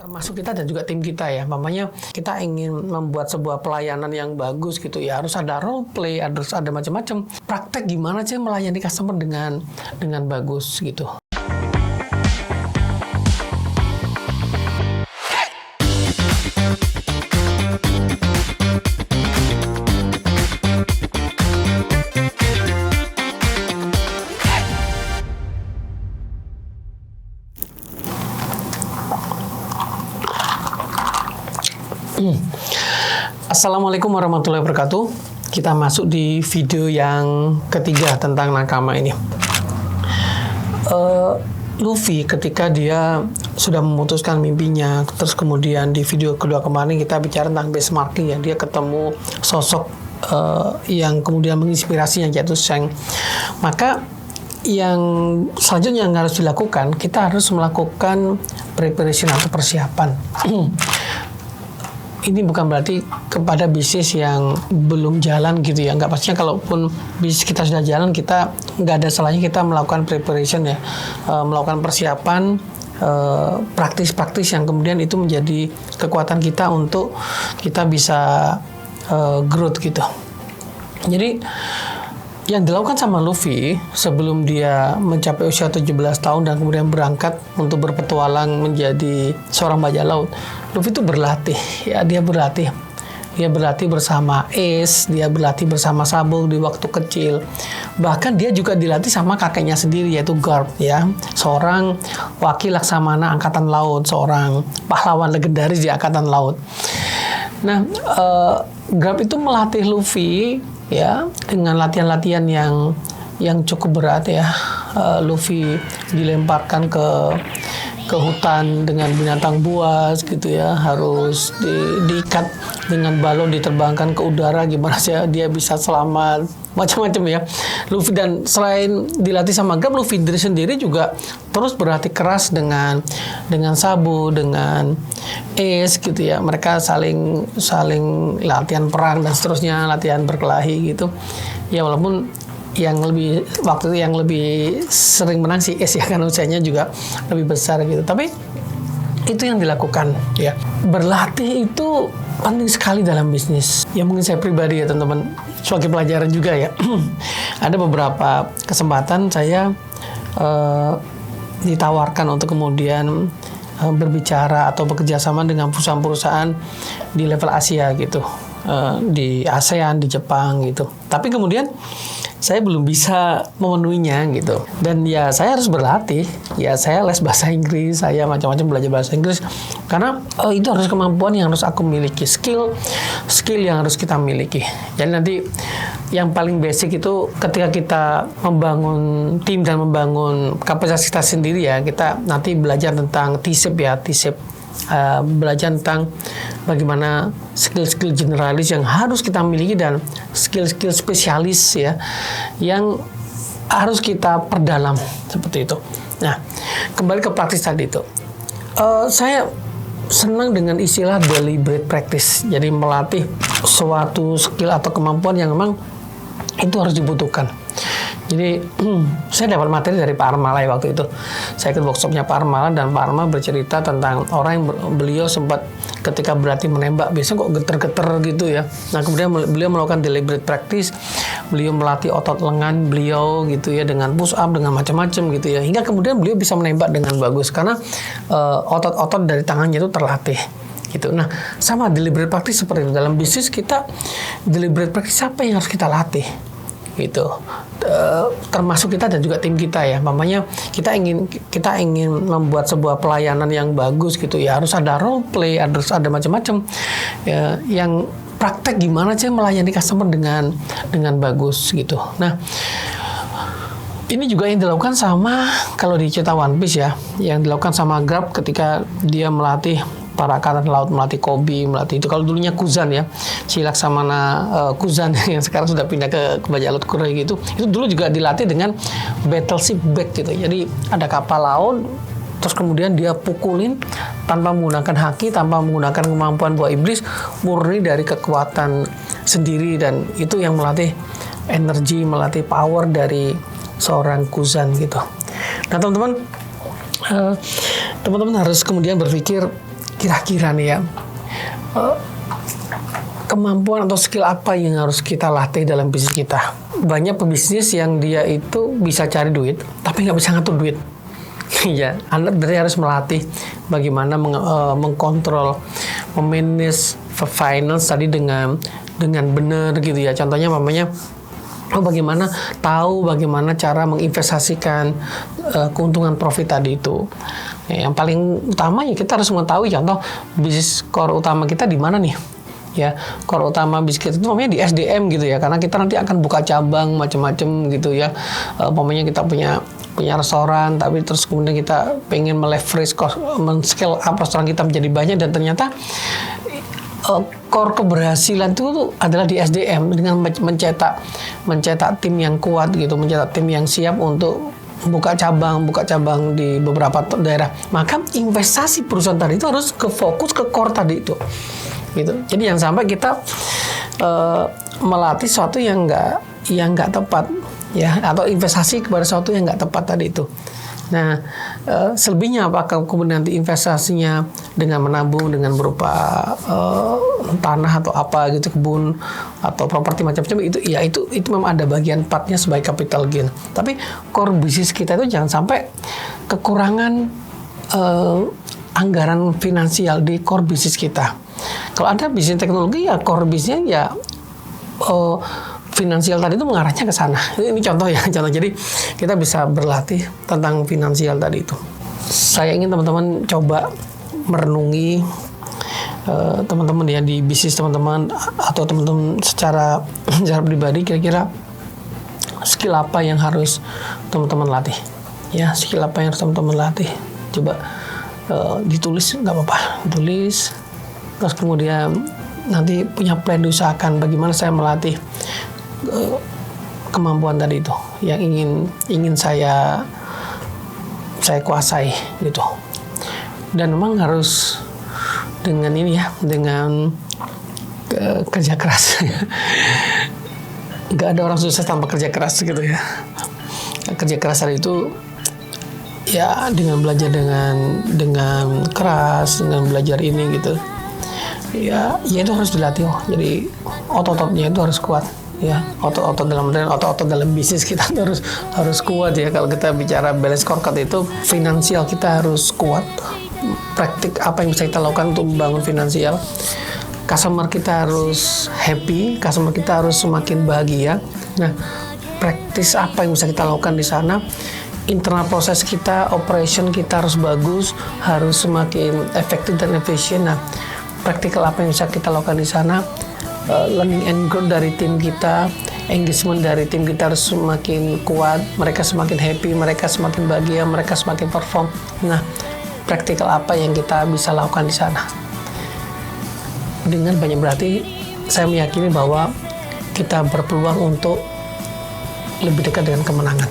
termasuk kita dan juga tim kita ya. Mamanya kita ingin membuat sebuah pelayanan yang bagus gitu ya, harus ada role play, harus ada macam-macam praktek gimana sih melayani customer dengan bagus gitu. Assalamualaikum warahmatullahi wabarakatuh. Kita masuk di video yang ketiga tentang nakama ini. Luffy ketika dia sudah memutuskan mimpinya, terus kemudian di video kedua kemarin kita bicara tentang benchmarking ya, dia ketemu sosok yang kemudian menginspirasinya, yaitu Shanks. Maka yang selanjutnya yang harus dilakukan, kita harus melakukan preparation atau persiapan. Ini bukan berarti kepada bisnis yang belum jalan gitu ya. Nggak, pastinya kalaupun bisnis kita sudah jalan, kita nggak ada salahnya kita melakukan preparation ya, melakukan persiapan praktis-praktis yang kemudian itu menjadi kekuatan kita untuk kita bisa growth gitu. Jadi yang dilakukan sama Luffy sebelum dia mencapai usia 17 tahun dan kemudian berangkat untuk berpetualang menjadi seorang bajak laut, Luffy itu berlatih ya, dia berlatih bersama Ace, dia berlatih bersama Sabo di waktu kecil. Bahkan dia juga dilatih sama kakeknya sendiri, yaitu Garp ya, seorang wakil laksamana angkatan laut, seorang pahlawan legendaris di angkatan laut. Nah, Garp itu melatih Luffy ya dengan latihan-latihan yang cukup berat ya. Luffy dilemparkan ke hutan dengan binatang buas gitu ya, harus diikat dengan balon, diterbangkan ke udara, gimana sih dia bisa selamat, macam-macam ya Luffy. Dan selain dilatih sama Garp, Luffy sendiri juga terus berlatih keras dengan Sabo, dengan Ace gitu ya. Mereka saling latihan perang dan seterusnya, latihan berkelahi gitu ya, walaupun yang lebih sering menang si Ace ya, kan usianya juga lebih besar gitu. Tapi itu yang dilakukan ya. Berlatih itu penting sekali dalam bisnis. Ya mungkin saya pribadi ya teman-teman, sebagai pelajaran juga ya. Ada beberapa kesempatan saya ditawarkan untuk kemudian berbicara atau bekerja sama dengan perusahaan-perusahaan di level Asia gitu, di ASEAN, di Jepang gitu. Tapi kemudian saya belum bisa memenuhinya gitu. Dan ya saya harus berlatih. Ya saya les bahasa Inggris, saya macam-macam belajar bahasa Inggris. Karena itu harus kemampuan yang harus aku miliki, skill yang harus kita miliki. Jadi nanti yang paling basic itu ketika kita membangun tim dan membangun kapasitas kita sendiri ya, kita nanti belajar tentang T-shape ya, T-shape. Belajar tentang bagaimana skill-skill generalis yang harus kita miliki dan skill-skill spesialis ya yang harus kita perdalam seperti itu. Nah, kembali ke praktis tadi itu, saya senang dengan istilah deliberate practice. Jadi melatih suatu skill atau kemampuan yang memang itu harus dibutuhkan. Jadi saya dapat materi dari Pak Armala waktu itu. Saya ikut workshopnya Pak Armala dan Pak Armala bercerita tentang orang yang beliau sempat ketika berlatih menembak biasanya kok geter-geter gitu ya. Nah kemudian beliau melakukan deliberate practice, beliau melatih otot lengan beliau gitu ya dengan push up, dengan macam-macam gitu ya, hingga kemudian beliau bisa menembak dengan bagus karena otot-otot dari tangannya itu terlatih gitu. Nah sama deliberate practice seperti itu dalam bisnis kita. Deliberate practice apa yang harus kita latih gitu, termasuk kita dan juga tim kita ya. Mamanya kita ingin membuat sebuah pelayanan yang bagus gitu ya, harus ada role play, harus ada macam-macam ya, yang praktek gimana sih melayani customer dengan bagus gitu. Nah ini juga yang dilakukan sama, kalau di cerita One Piece ya, yang dilakukan sama Garp ketika dia melatih para angkatan laut, melatih Koby, melatih itu. Kalau dulunya Kuzan ya, si Laksamana Kuzan yang sekarang sudah pindah ke bajak laut Kuroy gitu. Itu dulu juga dilatih dengan battleship back gitu. Jadi ada kapal laut, terus kemudian dia pukulin tanpa menggunakan haki, tanpa menggunakan kemampuan buah iblis, murni dari kekuatan sendiri, dan itu yang melatih energi, melatih power dari seorang Kuzan gitu. Nah teman-teman harus kemudian berpikir kira-kira nih ya, kemampuan atau skill apa yang harus kita latih dalam bisnis kita? Banyak pebisnis yang dia itu bisa cari duit, tapi nggak bisa ngatur duit. Ya, Anda berarti harus melatih bagaimana mengkontrol, memanage finance tadi dengan benar gitu ya. Contohnya mamanya, bagaimana tahu bagaimana cara menginvestasikan keuntungan profit tadi itu. Yang paling utama ya kita harus mengetahui contoh bisnis core utama kita di mana nih. Ya, core utama bisnis kita itu namanya di SDM gitu ya, karena kita nanti akan buka cabang macam-macam gitu ya. Umpamanya kita punya restoran, tapi terus kemudian kita pengen meleverage men-scale up restoran kita menjadi banyak, dan ternyata core keberhasilan itu adalah di SDM dengan mencetak tim yang kuat gitu, mencetak tim yang siap untuk buka cabang di beberapa daerah. Maka investasi perusahaan tadi itu harus fokus ke core tadi itu. Gitu. Jadi jangan sampai kita melatih sesuatu yang nggak tepat ya, atau investasi kepada sesuatu yang nggak tepat tadi itu. Nah, selebihnya apakah kemudian nanti investasinya dengan menabung dengan berupa tanah atau apa gitu, kebun atau properti macam-macam, itu memang ada bagian partnya sebagai capital gain. Tapi core bisnis kita itu jangan sampai kekurangan anggaran finansial di core bisnis kita. Kalau ada bisnis teknologi ya core bisnisnya ya finansial tadi itu mengarahnya ke sana. Ini contoh ya, Jadi kita bisa berlatih tentang finansial tadi itu. Saya ingin teman-teman coba merenungi teman-teman ya di bisnis teman-teman atau teman-teman secara pribadi, kira-kira skill apa yang harus teman-teman latih. Ya, skill apa yang harus teman-teman latih. Coba ditulis, nggak apa-apa, tulis. Terus kemudian nanti punya plan, diusahakan bagaimana saya melatih kemampuan tadi itu yang ingin saya kuasai gitu. Dan memang harus dengan ini ya, dengan kerja keras. Nggak ada orang sukses tanpa kerja keras gitu ya. Kerja keras tadi itu ya dengan belajar dengan keras, dengan belajar ini gitu. Ya itu harus dilatih. Jadi otot-ototnya itu harus kuat ya, otot-otot dalam bisnis kita harus kuat ya. Kalau kita bicara balance scorecard itu finansial kita harus kuat. Praktik apa yang bisa kita lakukan untuk membangun finansial. Customer kita harus happy, customer kita harus semakin bahagia. Nah, praktis apa yang bisa kita lakukan di sana? Internal proses kita, operation kita harus bagus, harus semakin efektif dan efisien. Nah, praktikal apa yang bisa kita lakukan di sana? Learning and growth dari tim kita, engagement dari tim kita harus semakin kuat, mereka semakin happy, mereka semakin bahagia, mereka semakin perform. Nah, praktikal apa yang kita bisa lakukan di sana? Dengan banyak berarti, saya meyakini bahwa kita berpeluang untuk lebih dekat dengan kemenangan.